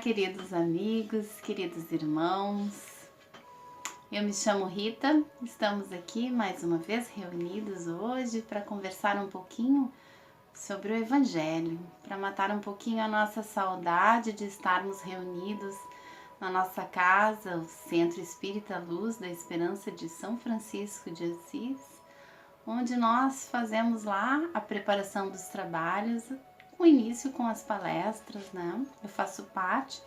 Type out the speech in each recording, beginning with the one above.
queridos amigos, queridos irmãos. Eu me chamo Rita, estamos aqui mais uma vez reunidos hoje para conversar um pouquinho sobre o Evangelho, para matar um pouquinho a nossa saudade de estarmos reunidos na nossa casa, o Centro Espírita Luz da Esperança de São Francisco de Assis, onde nós fazemos lá a preparação dos trabalhos, o início com as palestras, né? Eu faço parte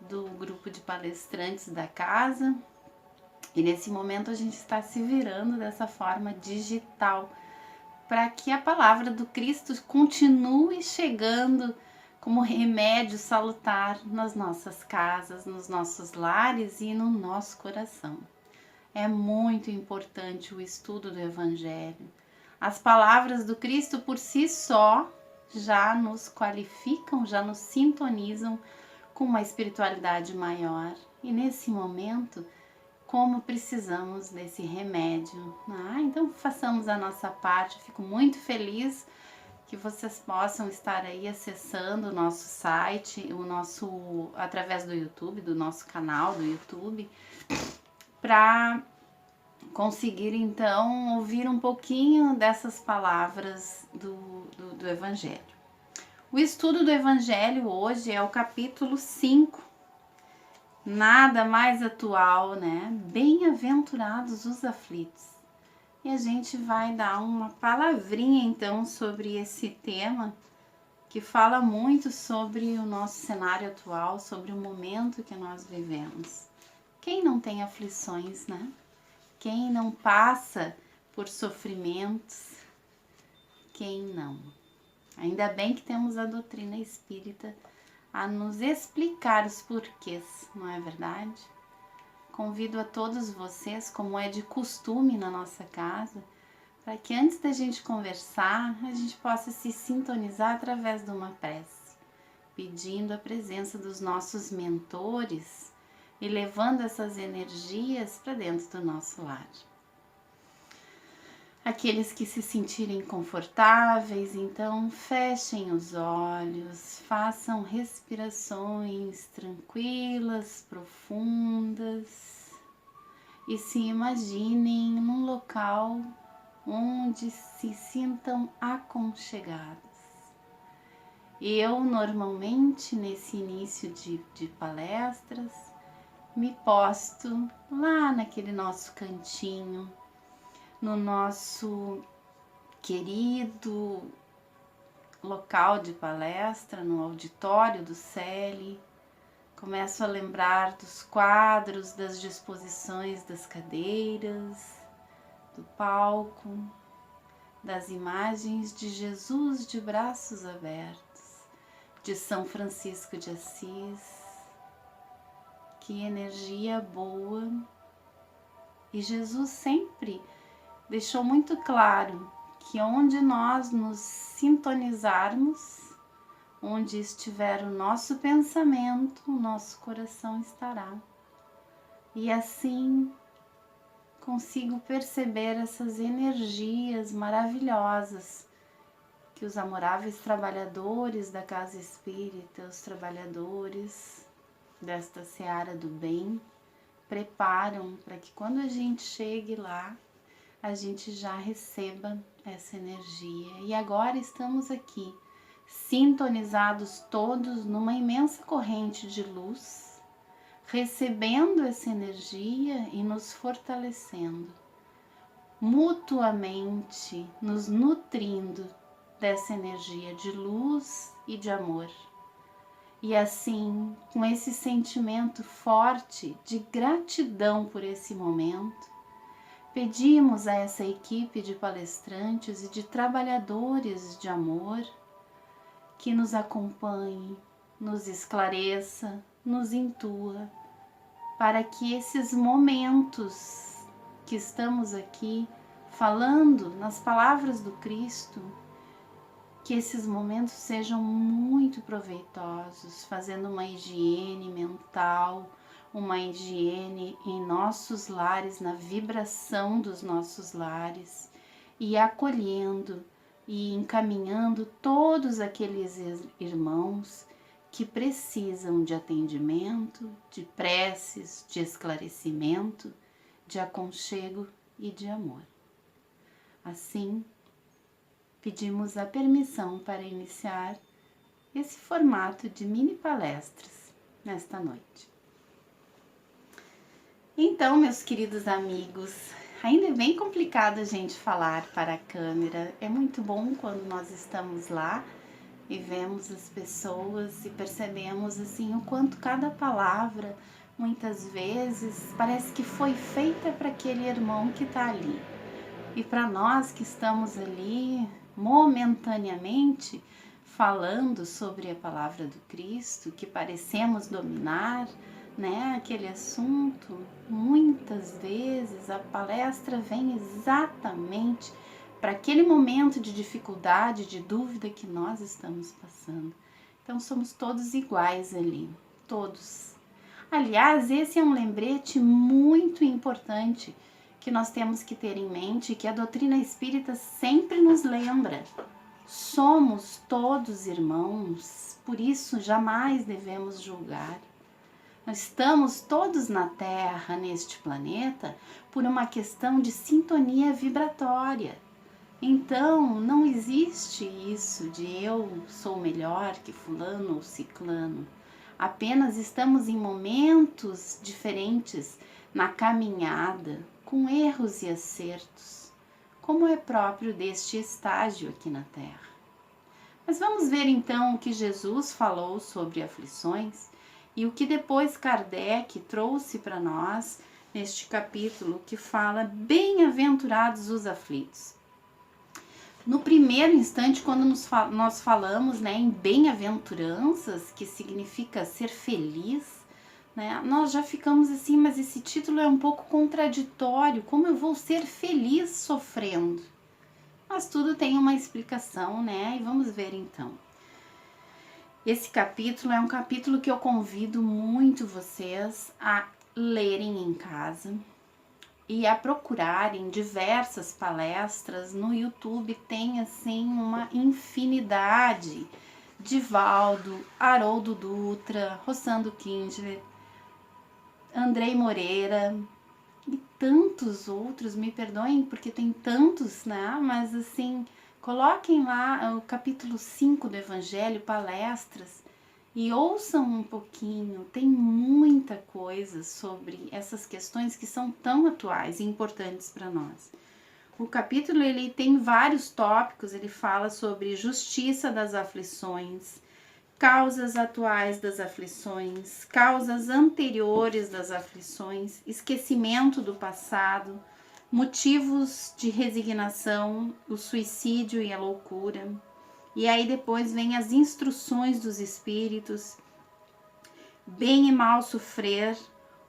do grupo de palestrantes da casa e nesse momento a gente está se virando dessa forma digital para que a palavra do Cristo continue chegando como remédio salutar nas nossas casas, nos nossos lares e no nosso coração. É muito importante o estudo do Evangelho. As palavras do Cristo por si só já nos qualificam, já nos sintonizam com uma espiritualidade maior. E nesse momento, como precisamos desse remédio. Então façamos a nossa parte. Fico muito feliz que vocês possam estar aí acessando o nosso site, através do YouTube, do nosso canal do YouTube, para conseguir então ouvir um pouquinho dessas palavras do Evangelho. O estudo do Evangelho hoje é o capítulo 5, nada mais atual, né? Bem-aventurados os aflitos. E a gente vai dar uma palavrinha então sobre esse tema que fala muito sobre o nosso cenário atual, sobre o momento que nós vivemos. Quem não tem aflições, né? Quem não passa por sofrimentos, quem não? Ainda bem que temos a doutrina espírita a nos explicar os porquês, não é verdade? Convido a todos vocês, como é de costume na nossa casa, para que antes da gente conversar, a gente possa se sintonizar através de uma prece, pedindo a presença dos nossos mentores e levando essas energias para dentro do nosso lar. Aqueles que se sentirem confortáveis, então fechem os olhos, façam respirações tranquilas, profundas e se imaginem num local onde se sintam aconchegados. Eu normalmente nesse início de palestras me posto lá naquele nosso cantinho, no nosso querido local de palestra, no auditório do CELI. Começo a lembrar dos quadros, das disposições das cadeiras, do palco, das imagens de Jesus de braços abertos, de São Francisco de Assis. Que energia boa! E Jesus sempre deixou muito claro que onde nós nos sintonizarmos, onde estiver o nosso pensamento, o nosso coração estará. E assim consigo perceber essas energias maravilhosas que os amoráveis trabalhadores da casa espírita, os trabalhadores desta seara do bem, preparam para que quando a gente chegue lá, a gente já receba essa energia. E agora estamos aqui, sintonizados todos numa imensa corrente de luz, recebendo essa energia e nos fortalecendo, mutuamente nos nutrindo dessa energia de luz e de amor. E assim, com esse sentimento forte de gratidão por esse momento, pedimos a essa equipe de palestrantes e de trabalhadores de amor que nos acompanhe, nos esclareça, nos intua, para que esses momentos que estamos aqui falando nas palavras do Cristo, que esses momentos sejam muito proveitosos, fazendo uma higiene mental, uma higiene em nossos lares, na vibração dos nossos lares, e acolhendo e encaminhando todos aqueles irmãos que precisam de atendimento, de preces, de esclarecimento, de aconchego e de amor. Assim, pedimos a permissão para iniciar esse formato de mini palestras nesta noite. Então, meus queridos amigos, ainda é bem complicado a gente falar para a câmera. É muito bom quando nós estamos lá e vemos as pessoas e percebemos assim o quanto cada palavra muitas vezes parece que foi feita para aquele irmão que está ali. E para nós que estamos ali momentaneamente falando sobre a palavra do Cristo, que parecemos dominar, né, aquele assunto, muitas vezes a palestra vem exatamente para aquele momento de dificuldade, de dúvida que nós estamos passando. Então somos todos iguais ali, todos. Aliás, esse é um lembrete muito importante que nós temos que ter em mente, que a doutrina espírita sempre nos lembra. Somos todos irmãos, por isso jamais devemos julgar. Nós estamos todos na Terra, neste planeta, por uma questão de sintonia vibratória. Então, não existe isso de eu sou melhor que fulano ou ciclano. Apenas estamos em momentos diferentes na caminhada, com erros e acertos, como é próprio deste estágio aqui na Terra. Mas vamos ver então o que Jesus falou sobre aflições e o que depois Kardec trouxe para nós neste capítulo que fala bem-aventurados os aflitos. No primeiro instante, quando nós falamos, né, em bem-aventuranças, que significa ser feliz, né, nós já ficamos assim, mas esse título é um pouco contraditório, como eu vou ser feliz sofrendo? Mas tudo tem uma explicação, né, e vamos ver então. Esse capítulo é um capítulo que eu convido muito vocês a lerem em casa e a procurarem diversas palestras. No YouTube tem assim uma infinidade. Divaldo, Haroldo Dutra, Rossando Kindler, Andrei Moreira e tantos outros, me perdoem porque tem tantos, né? Mas assim, coloquem lá o capítulo 5 do Evangelho, palestras, e ouçam um pouquinho, tem muita coisa sobre essas questões que são tão atuais e importantes para nós. O capítulo ele tem vários tópicos, ele fala sobre justiça das aflições, causas atuais das aflições, causas anteriores das aflições, esquecimento do passado, motivos de resignação, o suicídio e a loucura. E aí depois vem as instruções dos espíritos, bem e mal sofrer,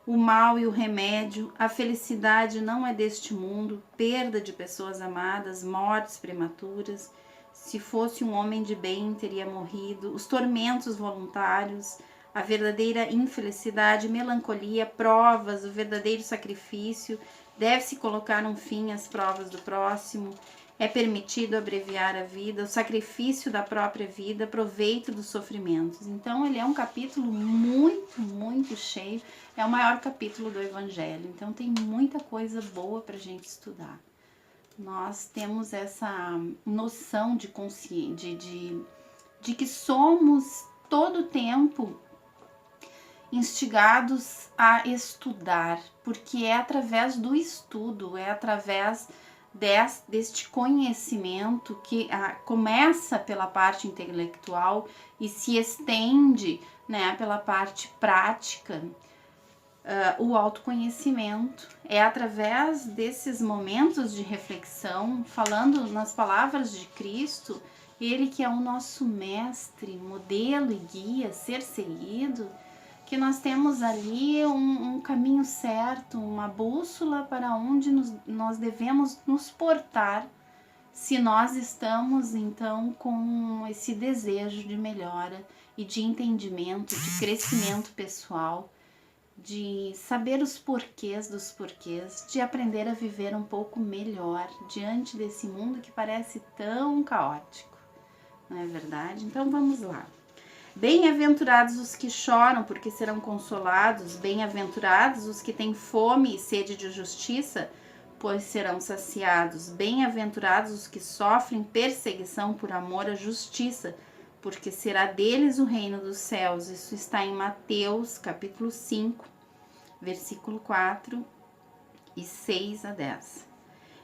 o mal e o remédio, a felicidade não é deste mundo, perda de pessoas amadas, mortes prematuras, se fosse um homem de bem teria morrido, os tormentos voluntários, a verdadeira infelicidade, melancolia, provas, o verdadeiro sacrifício, deve-se colocar um fim às provas do próximo, é permitido abreviar a vida, o sacrifício da própria vida, proveito dos sofrimentos. Então, ele é um capítulo muito, muito cheio. É o maior capítulo do Evangelho. Então, tem muita coisa boa para a gente estudar. Nós temos essa noção de consciência, de que somos todo o tempo instigados a estudar, porque é através do estudo, é através deste conhecimento que começa pela parte intelectual e se estende, né, pela parte prática. O autoconhecimento é através desses momentos de reflexão, falando nas palavras de Cristo, ele que é o nosso mestre, modelo e guia, ser seguido, que nós temos ali um caminho certo, uma bússola para onde nós devemos nos portar se nós estamos então com esse desejo de melhora e de entendimento, de crescimento pessoal, de saber os porquês dos porquês, de aprender a viver um pouco melhor diante desse mundo que parece tão caótico, não é verdade? Então vamos lá. Bem-aventurados os que choram, porque serão consolados. Bem-aventurados os que têm fome e sede de justiça, pois serão saciados. Bem-aventurados os que sofrem perseguição por amor à justiça, porque será deles o reino dos céus. Isso está em Mateus, capítulo 5, versículo 4 e 6 a 10.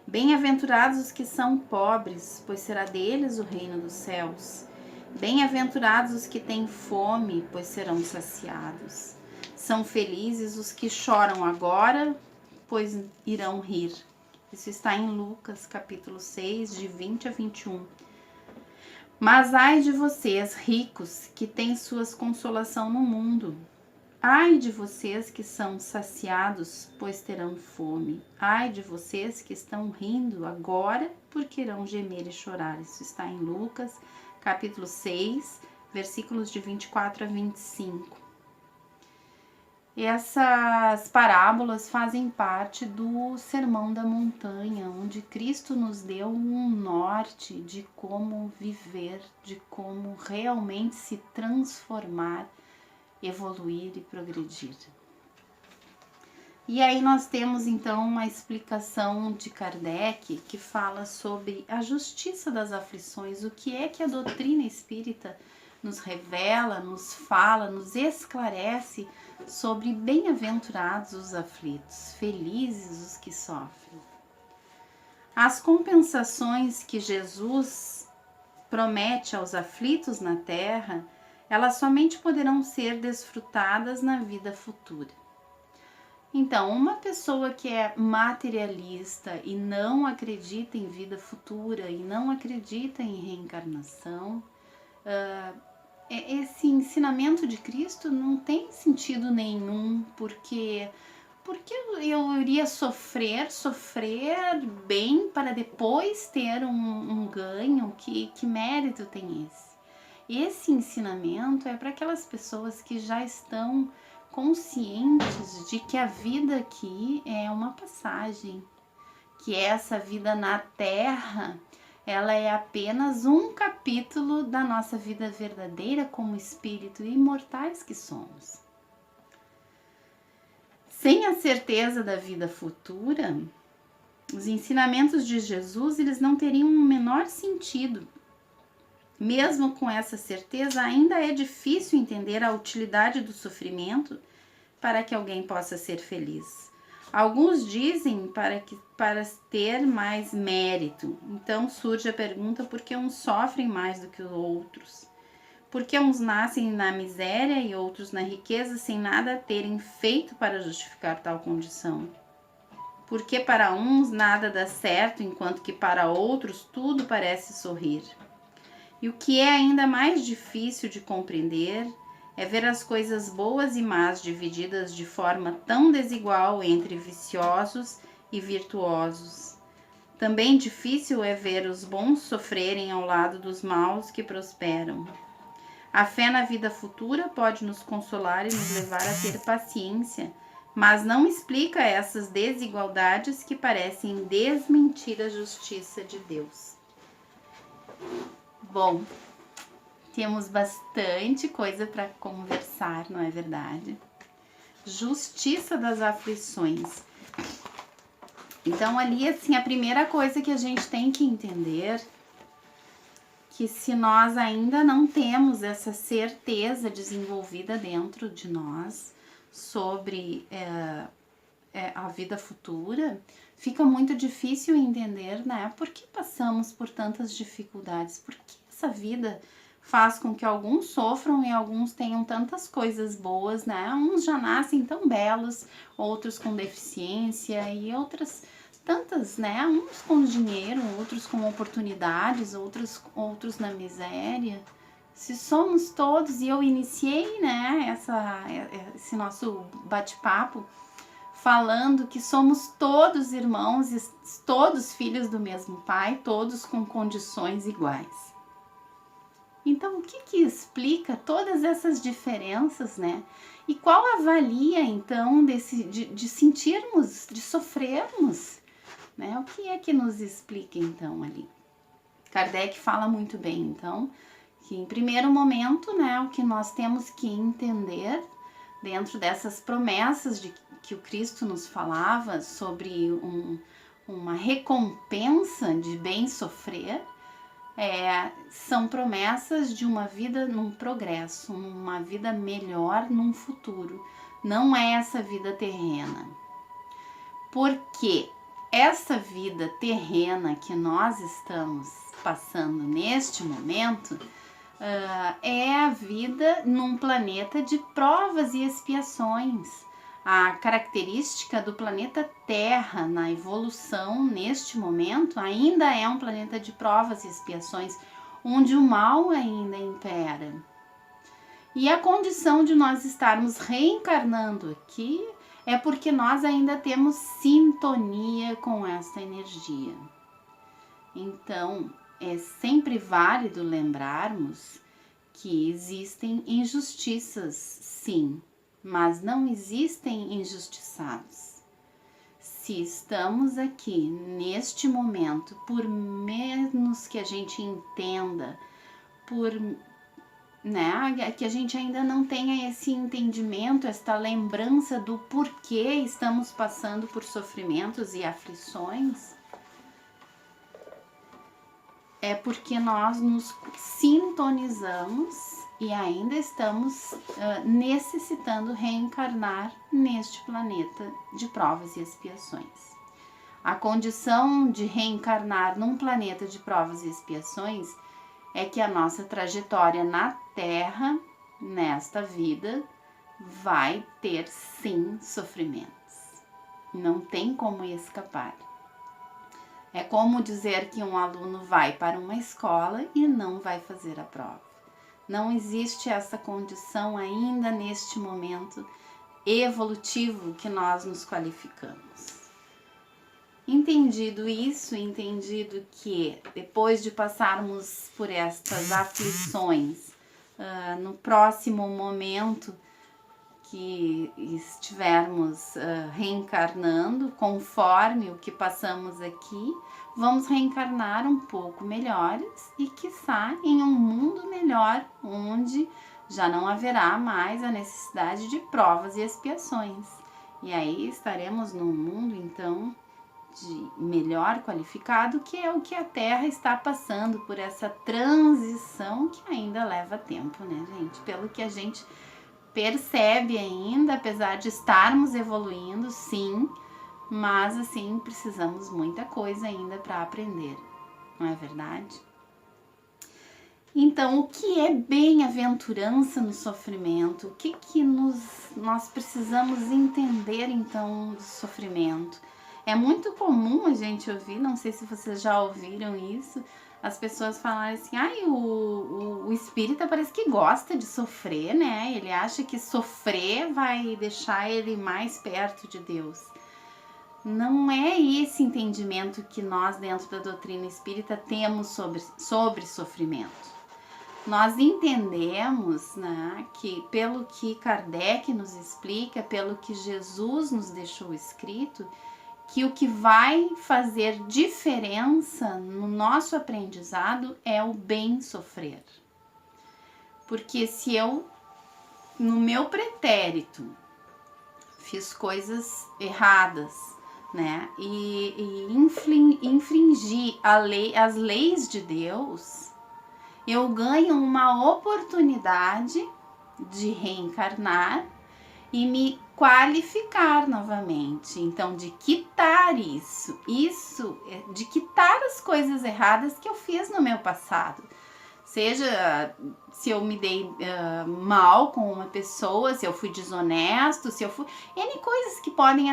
Bem-aventurados os que são pobres, pois será deles o reino dos céus. Bem-aventurados os que têm fome, pois serão saciados. São felizes os que choram agora, pois irão rir. Isso está em Lucas, capítulo 6, de 20 a 21. Mas ai de vocês, ricos, que têm suas consolação no mundo. Ai de vocês que são saciados, pois terão fome. Ai de vocês que estão rindo agora, porque irão gemer e chorar. Isso está em Lucas, capítulo 6, versículos de 24 a 25. Essas parábolas fazem parte do Sermão da Montanha, onde Cristo nos deu um norte de como viver, de como realmente se transformar, evoluir e progredir. E aí nós temos então uma explicação de Kardec que fala sobre a justiça das aflições, o que é que a doutrina espírita nos revela, nos fala, nos esclarece sobre bem-aventurados os aflitos, felizes os que sofrem. As compensações que Jesus promete aos aflitos na terra, elas somente poderão ser desfrutadas na vida futura. Então, uma pessoa que é materialista e não acredita em vida futura e não acredita em reencarnação, esse ensinamento de Cristo não tem sentido nenhum, porque eu iria sofrer bem para depois ter um ganho. Que mérito tem esse? Esse ensinamento é para aquelas pessoas que já estão conscientes de que a vida aqui é uma passagem, que essa vida na Terra, ela é apenas um capítulo da nossa vida verdadeira como espírito imortais que somos. Sem a certeza da vida futura, os ensinamentos de Jesus, eles não teriam o menor sentido. Mesmo com essa certeza, ainda é difícil entender a utilidade do sofrimento para que alguém possa ser feliz. Alguns dizem para ter mais mérito. Então surge a pergunta: por que uns sofrem mais do que os outros? Por que uns nascem na miséria e outros na riqueza sem nada terem feito para justificar tal condição? Por que para uns nada dá certo, enquanto que para outros tudo parece sorrir? E o que é ainda mais difícil de compreender é ver as coisas boas e más divididas de forma tão desigual entre viciosos e virtuosos. Também difícil é ver os bons sofrerem ao lado dos maus que prosperam. A fé na vida futura pode nos consolar e nos levar a ter paciência, mas não explica essas desigualdades que parecem desmentir a justiça de Deus. Bom, temos bastante coisa para conversar, não é verdade? Justiça das aflições. Então, ali, assim, a primeira coisa que a gente tem que entender, que se nós ainda não temos essa certeza desenvolvida dentro de nós sobre a vida futura, fica muito difícil entender, né? Por que passamos por tantas dificuldades? Por que essa vida faz com que alguns sofram e alguns tenham tantas coisas boas, né? Uns já nascem tão belos, outros com deficiência e outras tantas, né? Uns com dinheiro, outros com oportunidades, outros na miséria. Se somos todos, e eu iniciei, né, esse nosso bate-papo falando que somos todos irmãos e todos filhos do mesmo pai, todos com condições iguais. Então, o que explica todas essas diferenças, né? E qual a valia, então, de sentirmos, de sofrermos, né? O que é que nos explica, então, ali? Kardec fala muito bem, então, Que em primeiro momento, né, o que nós temos que entender dentro dessas promessas de que o Cristo nos falava sobre uma recompensa de bem sofrer, são promessas de uma vida num progresso, uma vida melhor num futuro. Não é essa vida terrena. Porque essa vida terrena que nós estamos passando neste momento é a vida num planeta de provas e expiações. A característica do planeta Terra na evolução neste momento ainda é um planeta de provas e expiações, onde o mal ainda impera. E a condição de nós estarmos reencarnando aqui é porque nós ainda temos sintonia com essa energia. Então, é sempre válido lembrarmos que existem injustiças, sim, mas não existem injustiçados. Se estamos aqui neste momento, por menos que a gente entenda, que a gente ainda não tenha esse entendimento, esta lembrança do porquê estamos passando por sofrimentos e aflições, é porque nós nos sintonizamos e ainda estamos necessitando reencarnar neste planeta de provas e expiações. A condição de reencarnar num planeta de provas e expiações é que a nossa trajetória na Terra, nesta vida, vai ter sim sofrimentos. Não tem como escapar. É como dizer que um aluno vai para uma escola e não vai fazer a prova. Não existe essa condição ainda neste momento evolutivo que nós nos qualificamos. Entendido isso, entendido que depois de passarmos por estas aflições, no próximo momento que estivermos reencarnando, conforme o que passamos aqui, vamos reencarnar um pouco melhores e, quiçá, em um mundo melhor, onde já não haverá mais a necessidade de provas e expiações. E aí estaremos num mundo, então, de melhor qualificado, que é o que a Terra está passando por essa transição que ainda leva tempo, né, gente? Pelo que a gente percebe ainda, apesar de estarmos evoluindo, sim, mas assim, precisamos muita coisa ainda para aprender, não é verdade? Então, o que é bem-aventurança no sofrimento? O que nós precisamos entender, então, do sofrimento? É muito comum a gente ouvir, não sei se vocês já ouviram isso, as pessoas falarem assim, o espírita parece que gosta de sofrer, né? Ele acha que sofrer vai deixar ele mais perto de Deus. Não é esse entendimento que nós, dentro da doutrina espírita, temos sobre sofrimento. Nós entendemos, né, que pelo que Kardec nos explica, pelo que Jesus nos deixou escrito, que o que vai fazer diferença no nosso aprendizado é o bem sofrer. Porque se eu, no meu pretérito, fiz coisas erradas, né, e infringi as leis de Deus, eu ganho uma oportunidade de reencarnar e me qualificar novamente. Então, de quitar isso, de quitar as coisas erradas que eu fiz no meu passado. Seja se eu me dei mal com uma pessoa, se eu fui desonesto, se eu fui... N coisas que podem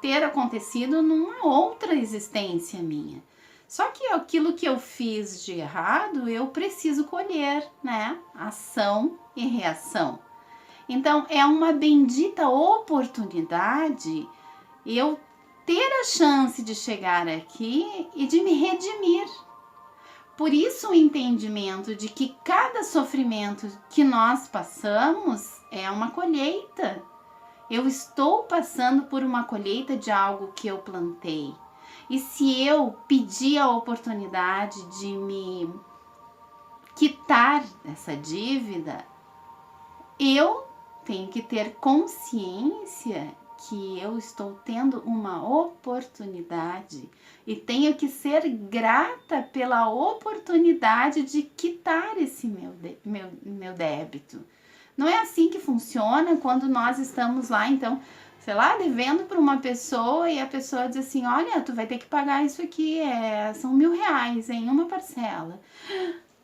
ter acontecido numa outra existência minha. Só que aquilo que eu fiz de errado, eu preciso colher, né? Ação e reação. Então, é uma bendita oportunidade eu ter a chance de chegar aqui e de me redimir. Por isso o entendimento de que cada sofrimento que nós passamos é uma colheita. Eu estou passando por uma colheita de algo que eu plantei. E se eu pedir a oportunidade de me quitar essa dívida, eu tenho que ter consciência que eu estou tendo uma oportunidade e tenho que ser grata pela oportunidade de quitar esse meu débito. Não é assim que funciona quando nós estamos lá, então, sei lá, devendo para uma pessoa e a pessoa diz assim, olha, tu vai ter que pagar isso aqui, são R$1.000 em uma parcela.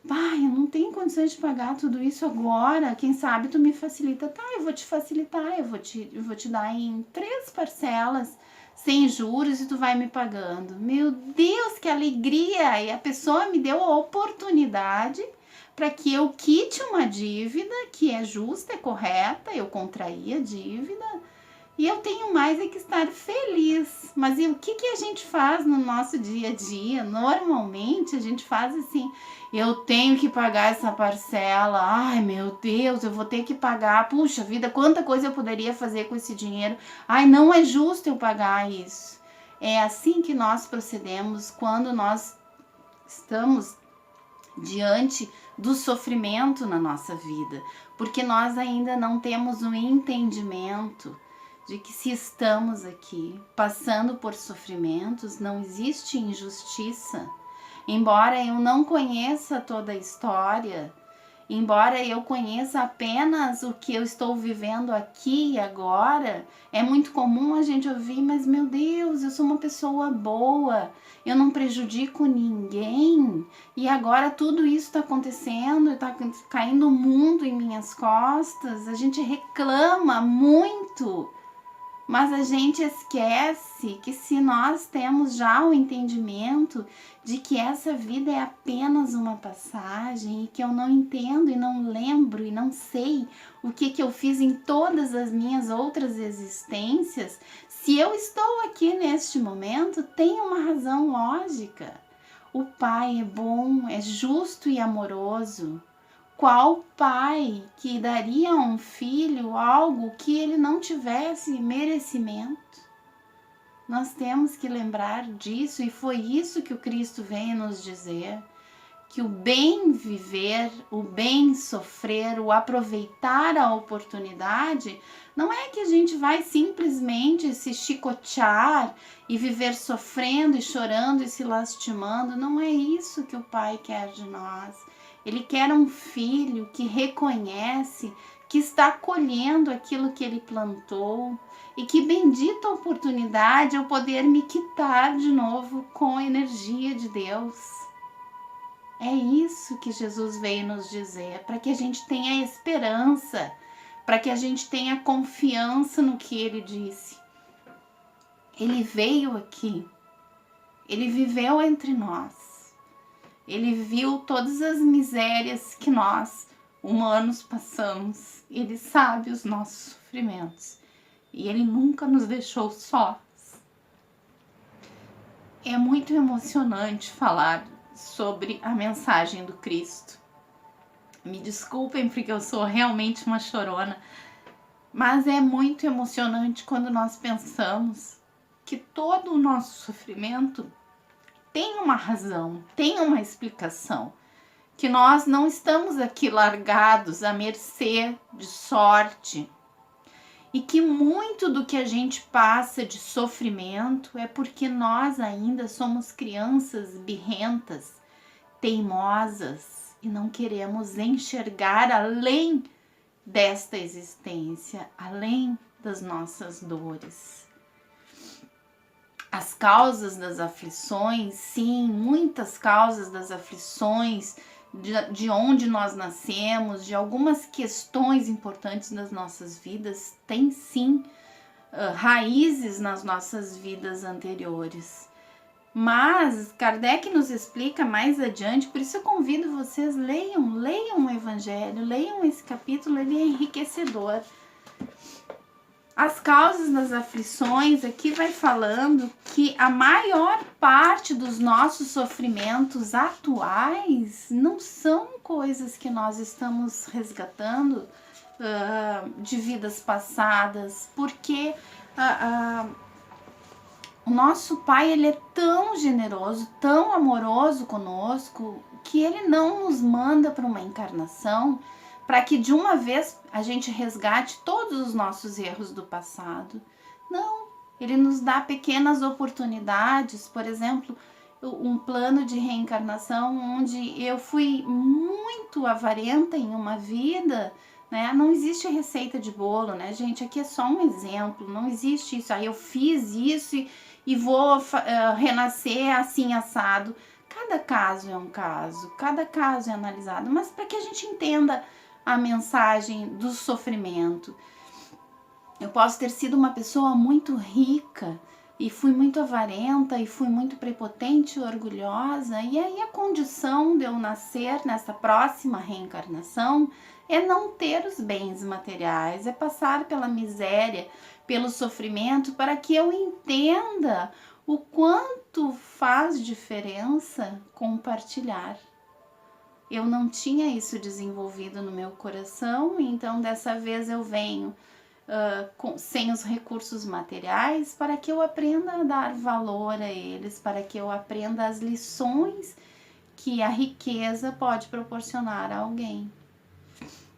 Pai, eu não tenho condições de pagar tudo isso agora, quem sabe tu me facilita. Tá, eu vou te facilitar, eu vou te dar em 3 parcelas, sem juros, e tu vai me pagando. Meu Deus, que alegria! E a pessoa me deu a oportunidade para que eu quite uma dívida que é justa, é correta, eu contraí a dívida, e eu tenho mais é que estar feliz. Mas e o que a gente faz no nosso dia a dia? Normalmente a gente faz assim, eu tenho que pagar essa parcela, ai meu Deus, eu vou ter que pagar, puxa vida, quanta coisa eu poderia fazer com esse dinheiro, ai não é justo eu pagar isso. É assim que nós procedemos quando nós estamos diante do sofrimento na nossa vida, porque nós ainda não temos um entendimento de que se estamos aqui passando por sofrimentos, não existe injustiça. Embora eu não conheça toda a história, embora eu conheça apenas o que eu estou vivendo aqui e agora, é muito comum a gente ouvir, mas meu Deus, eu sou uma pessoa boa, eu não prejudico ninguém, e agora tudo isso está acontecendo, está caindo o mundo em minhas costas, a gente reclama muito. Mas a gente esquece que se nós temos já o entendimento de que essa vida é apenas uma passagem e que eu não entendo e não lembro e não sei o que eu fiz em todas as minhas outras existências, se eu estou aqui neste momento, tem uma razão lógica. O Pai é bom, é justo e amoroso. Qual pai que daria a um filho algo que ele não tivesse merecimento? Nós temos que lembrar disso, e foi isso que o Cristo veio nos dizer, que o bem viver, o bem sofrer, o aproveitar a oportunidade, não é que a gente vai simplesmente se chicotear e viver sofrendo e chorando e se lastimando, não é isso que o Pai quer de nós. Ele quer um filho que reconhece que está colhendo aquilo que ele plantou, e que bendita oportunidade eu poder me quitar de novo com a energia de Deus. É isso que Jesus veio nos dizer, para que a gente tenha esperança, para que a gente tenha confiança no que ele disse. Ele veio aqui, ele viveu entre nós. Ele viu todas as misérias que nós, humanos, passamos. Ele sabe os nossos sofrimentos. E ele nunca nos deixou sós. É muito emocionante falar sobre a mensagem do Cristo. Me desculpem porque eu sou realmente uma chorona, mas é muito emocionante quando nós pensamos que todo o nosso sofrimento tem uma razão, tem uma explicação, que nós não estamos aqui largados à mercê de sorte, e que muito do que a gente passa de sofrimento é porque nós ainda somos crianças birrentas, teimosas, e não queremos enxergar além desta existência, além das nossas dores. As causas das aflições, sim, muitas causas das aflições, de onde nós nascemos, de algumas questões importantes das nossas vidas, tem sim raízes nas nossas vidas anteriores. Mas Kardec nos explica mais adiante, por isso eu convido vocês, leiam o Evangelho, leiam esse capítulo, ele é enriquecedor. As causas das aflições, aqui vai falando que a maior parte dos nossos sofrimentos atuais não são coisas que nós estamos resgatando de vidas passadas, porque o nosso Pai, ele é tão generoso, tão amoroso conosco, que ele não nos manda para uma encarnação para que de uma vez a gente resgate todos os nossos erros do passado. Não, ele nos dá pequenas oportunidades, por exemplo, um plano de reencarnação onde eu fui muito avarenta em uma vida, né? Não existe receita de bolo, né, gente? Aqui é só um exemplo, não existe isso. Aí eu fiz isso e vou renascer assim assado. Cada caso é um caso, cada caso é analisado, mas para que a gente entenda a mensagem do sofrimento. Eu posso ter sido uma pessoa muito rica e fui muito avarenta e fui muito prepotente e orgulhosa, e aí a condição de eu nascer nessa próxima reencarnação é não ter os bens materiais, é passar pela miséria, pelo sofrimento, para que eu entenda o quanto faz diferença compartilhar. Eu não tinha isso desenvolvido no meu coração, então dessa vez eu venho sem os recursos materiais para que eu aprenda a dar valor a eles, para que eu aprenda as lições que a riqueza pode proporcionar a alguém.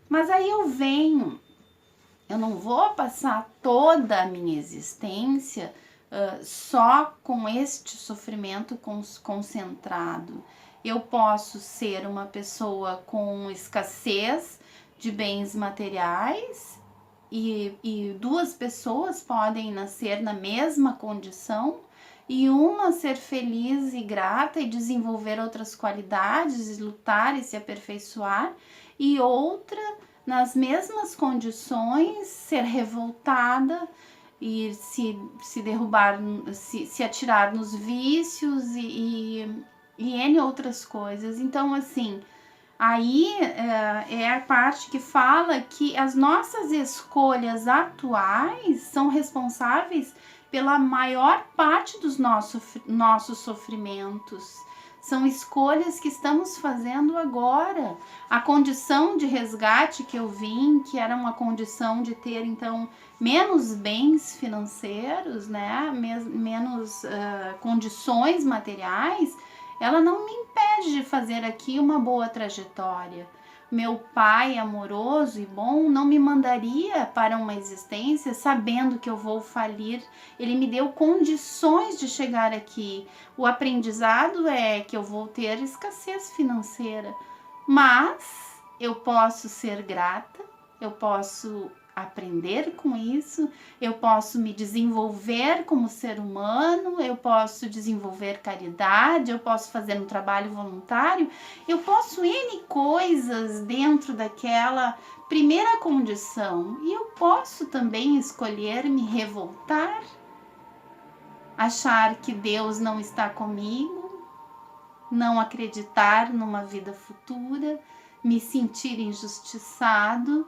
Mas aí eu não vou passar toda a minha existência só com este sofrimento concentrado. Eu posso ser uma pessoa com escassez de bens materiais e duas pessoas podem nascer na mesma condição e uma ser feliz e grata e desenvolver outras qualidades, lutar e se aperfeiçoar, e outra, nas mesmas condições, ser revoltada e se derrubar, se atirar nos vícios e N outras coisas. Então, assim, aí é a parte que fala que as nossas escolhas atuais são responsáveis pela maior parte dos nossos sofrimentos. São escolhas que estamos fazendo agora. A condição de resgate que eu vim, que era uma condição de ter, então, menos bens financeiros, né? Menos condições materiais, ela não me impede de fazer aqui uma boa trajetória. Meu pai amoroso e bom não me mandaria para uma existência sabendo que eu vou falir. Ele me deu condições de chegar aqui. O aprendizado é que eu vou ter escassez financeira, mas eu posso ser grata, eu posso aprender com isso, eu posso me desenvolver como ser humano, eu posso desenvolver caridade, eu posso fazer um trabalho voluntário, eu posso N coisas dentro daquela primeira condição, e eu posso também escolher me revoltar, achar que Deus não está comigo, não acreditar numa vida futura, me sentir injustiçado,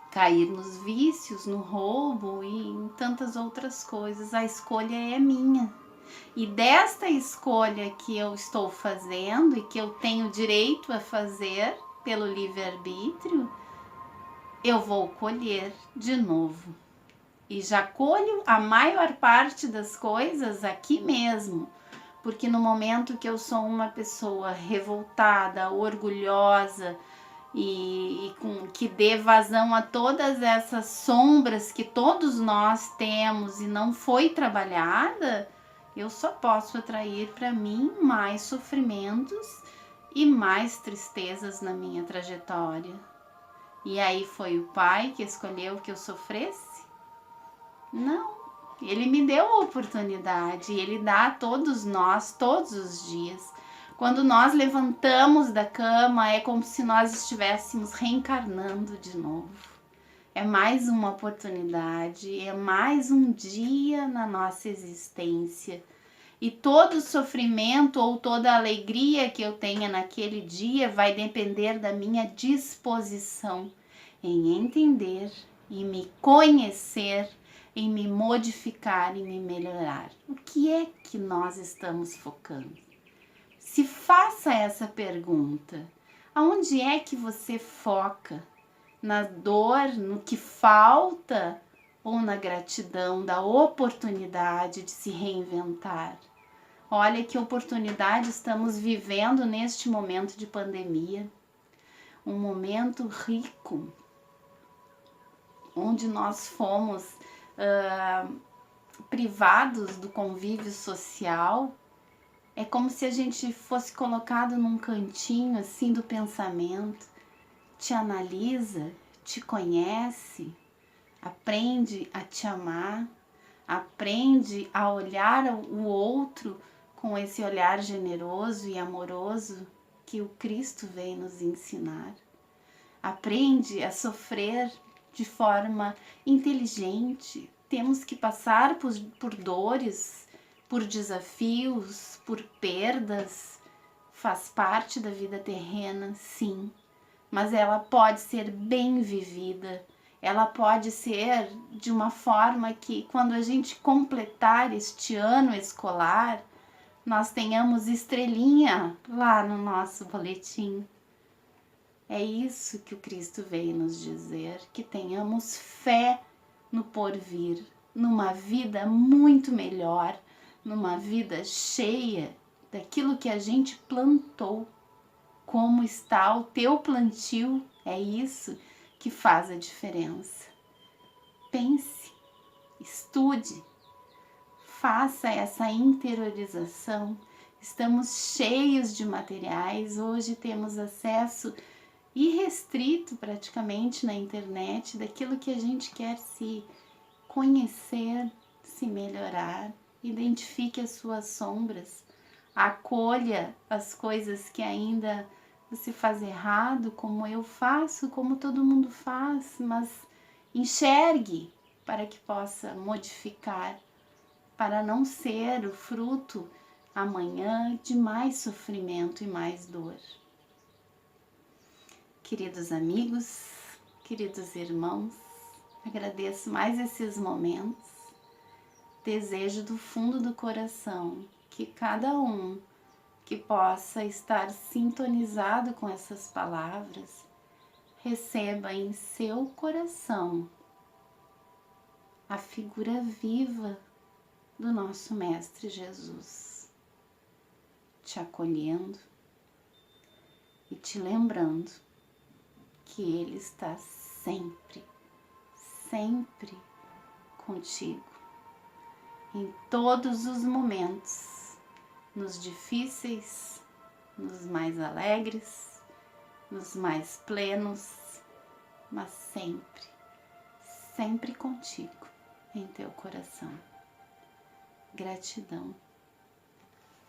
cair nos vícios, no roubo e em tantas outras coisas. A escolha é minha. E desta escolha que eu estou fazendo e que eu tenho direito a fazer pelo livre-arbítrio, eu vou colher de novo. E já colho a maior parte das coisas aqui mesmo. Porque no momento que eu sou uma pessoa revoltada, orgulhosa, que dê vazão a todas essas sombras que todos nós temos e não foi trabalhada, eu só posso atrair para mim mais sofrimentos e mais tristezas na minha trajetória. E aí foi o pai que escolheu que eu sofresse? Não, ele me deu a oportunidade e ele dá a todos nós, todos os dias. Quando nós levantamos da cama, é como se nós estivéssemos reencarnando de novo. É mais uma oportunidade, é mais um dia na nossa existência. E todo sofrimento ou toda alegria que eu tenha naquele dia vai depender da minha disposição em entender, em me conhecer, em me modificar e me melhorar. O que é que nós estamos focando? Se faça essa pergunta. Aonde é que você foca? Na dor, no que falta ou na gratidão da oportunidade de se reinventar? Olha que oportunidade estamos vivendo neste momento de pandemia. Um momento rico, onde nós fomos privados do convívio social. É como se a gente fosse colocado num cantinho assim do pensamento, te analisa, te conhece, aprende a te amar, aprende a olhar o outro com esse olhar generoso e amoroso que o Cristo veio nos ensinar. Aprende a sofrer de forma inteligente. Temos que passar por dores, por desafios, por perdas. Faz parte da vida terrena, sim, mas ela pode ser bem vivida. Ela pode ser de uma forma que, quando a gente completar este ano escolar, nós tenhamos estrelinha lá no nosso boletim. É isso que o Cristo veio nos dizer, que tenhamos fé no porvir, numa vida muito melhor, numa vida cheia daquilo que a gente plantou. Como está o teu plantio, é isso que faz a diferença. Pense, estude, faça essa interiorização. Estamos cheios de materiais, hoje temos acesso irrestrito praticamente na internet daquilo que a gente quer se conhecer, se melhorar. Identifique as suas sombras, acolha as coisas que ainda você faz errado, como eu faço, como todo mundo faz, mas enxergue para que possa modificar, para não ser o fruto amanhã de mais sofrimento e mais dor. Queridos amigos, queridos irmãos, agradeço mais esses momentos. Desejo do fundo do coração que cada um que possa estar sintonizado com essas palavras receba em seu coração a figura viva do nosso Mestre Jesus, te acolhendo e te lembrando que Ele está sempre, sempre contigo, em todos os momentos, nos difíceis, nos mais alegres, nos mais plenos, mas sempre, sempre contigo, em teu coração. Gratidão,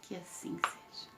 que assim seja.